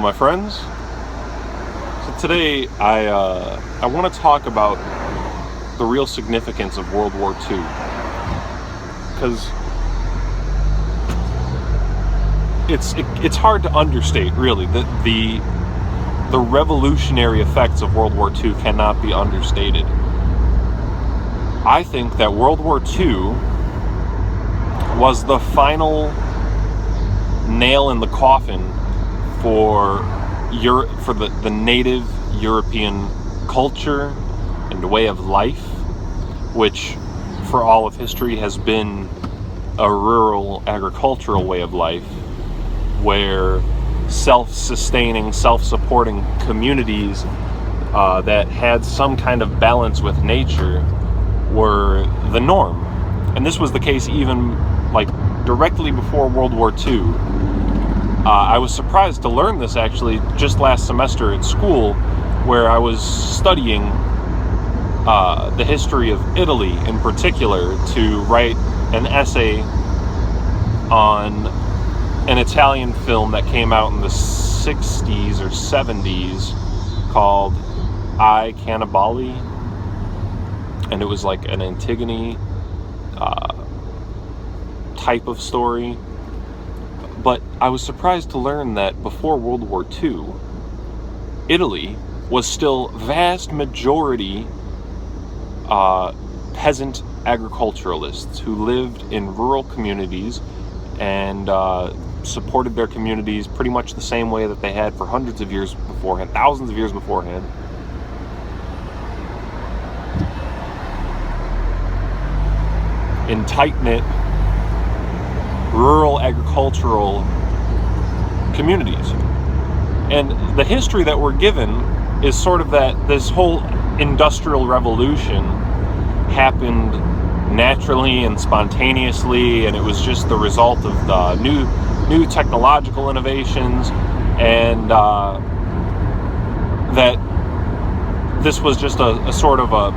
my friends. So today I want to talk about the real significance of World War II, because it's hard to understate, really. The revolutionary effects of World War II cannot be understated. I think that World War II was the final nail in the coffin for the native European culture and way of life, which for all of history has been a rural agricultural way of life, where self-sustaining, self-supporting communities that had some kind of balance with nature were the norm. And this was the case even directly before World War II. I was surprised to learn this actually just last semester at school, where I was studying the history of Italy in particular to write an essay on an Italian film that came out in the 60s or 70s called I, Cannibali, and it was like an Antigone type of story. But I was surprised to learn that before World War II, Italy was still vast majority peasant agriculturalists who lived in rural communities and supported their communities pretty much the same way that they had for hundreds of years beforehand, thousands of years beforehand. In tight-knit rural agricultural communities. And the history that we're given is sort of that this whole industrial revolution happened naturally and spontaneously, and it was just the result of the new technological innovations, and that this was just a sort of a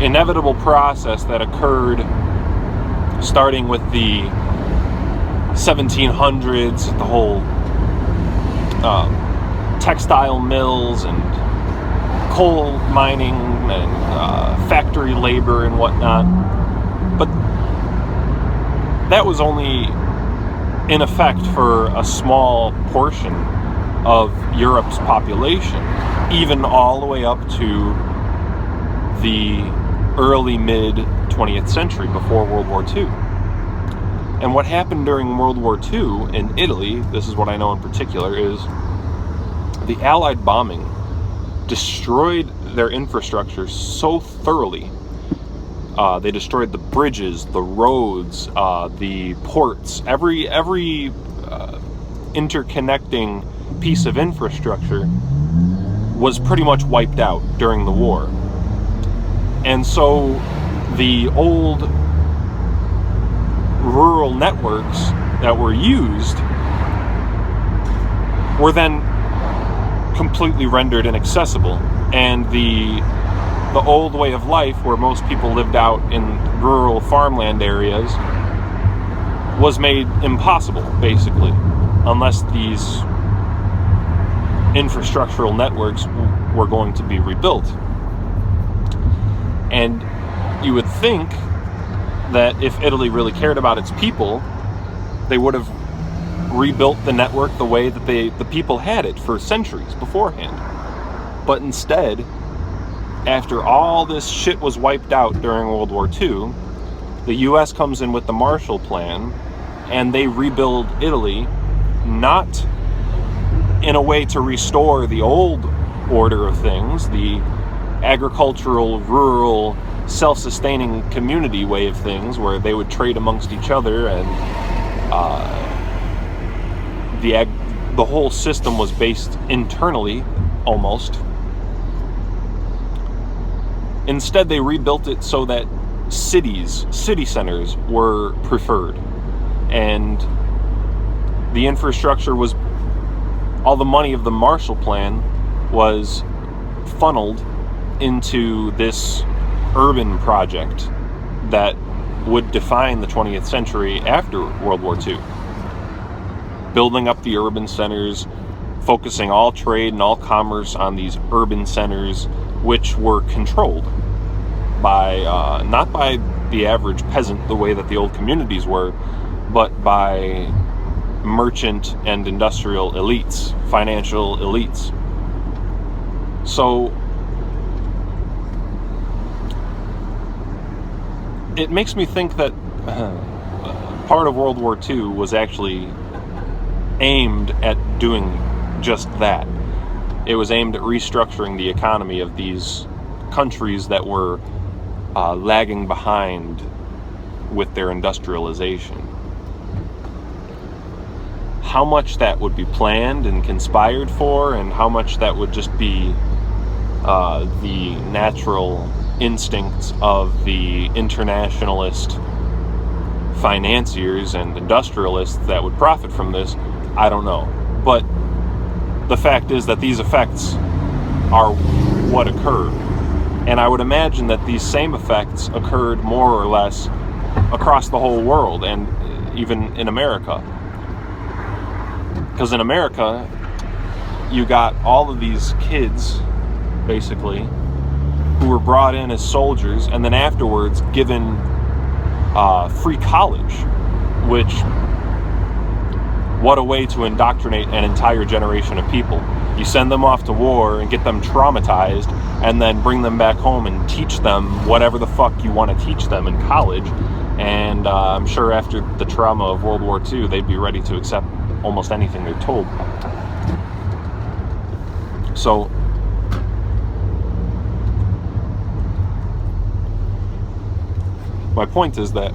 inevitable process that occurred starting with the 1700s, the whole textile mills and coal mining and factory labor and whatnot. But that was only in effect for a small portion of Europe's population, even all the way up to the early mid 20th century, before World War II. And what happened during World War II in Italy, this is what I know in particular, is the Allied bombing destroyed their infrastructure so thoroughly. They destroyed the bridges, the roads, the ports, every interconnecting piece of infrastructure was pretty much wiped out during the war. And so the old rural networks that were used were then completely rendered inaccessible, and the old way of life, where most people lived out in rural farmland areas, was made impossible, basically, unless these infrastructural networks were going to be rebuilt. And you would think that if Italy really cared about its people, they would have rebuilt the network the way that the people had it for centuries beforehand. But instead, after all this shit was wiped out during World War II, the US comes in with the Marshall Plan, and they rebuild Italy, not in a way to restore the old order of things, the agricultural, rural, self-sustaining community way of things, where they would trade amongst each other, and the whole system was based internally, almost. Instead, they rebuilt it so that city centers were preferred, and the infrastructure was, all the money of the Marshall Plan was funneled into this urban project that would define the 20th century after World War II. Building up the urban centers, focusing all trade and all commerce on these urban centers, which were controlled by, not by the average peasant the way that the old communities were, but by merchant and industrial elites, financial elites. So it makes me think that part of World War II was actually aimed at doing just that. It was aimed at restructuring the economy of these countries that were lagging behind with their industrialization. How much that would be planned and conspired for, and how much that would just be the natural instincts of the internationalist financiers and industrialists that would profit from this, I don't know. But the fact is that these effects are what occurred. And I would imagine that these same effects occurred more or less across the whole world, and even in America. Because in America, you got all of these kids, basically, who were brought in as soldiers and then afterwards given free college, which, what a way to indoctrinate an entire generation of people. You send them off to war and get them traumatized, and then bring them back home and teach them whatever the fuck you want to teach them in college. And I'm sure after the trauma of World War II, they'd be ready to accept almost anything they're told. So my point is that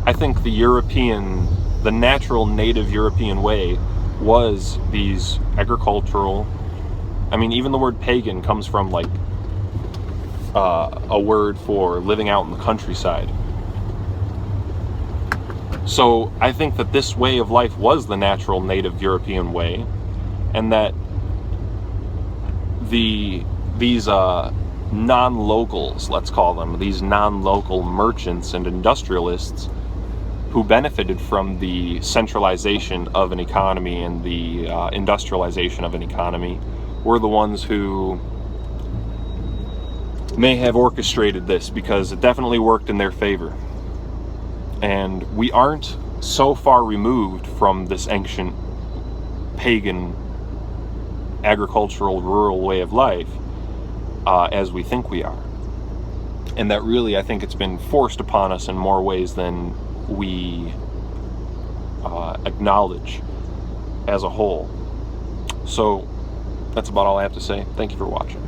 I think the natural native European way was these agricultural, I mean, even the word pagan comes from like a word for living out in the countryside. So I think that this way of life was the natural native European way, and that these non-locals, let's call them, these non-local merchants and industrialists who benefited from the centralization of an economy and the industrialization of an economy were the ones who may have orchestrated this, because it definitely worked in their favor. And we aren't so far removed from this ancient pagan agricultural rural way of life as we think we are. And that really, I think it's been forced upon us in more ways than we acknowledge as a whole. So that's about all I have to say. Thank you for watching.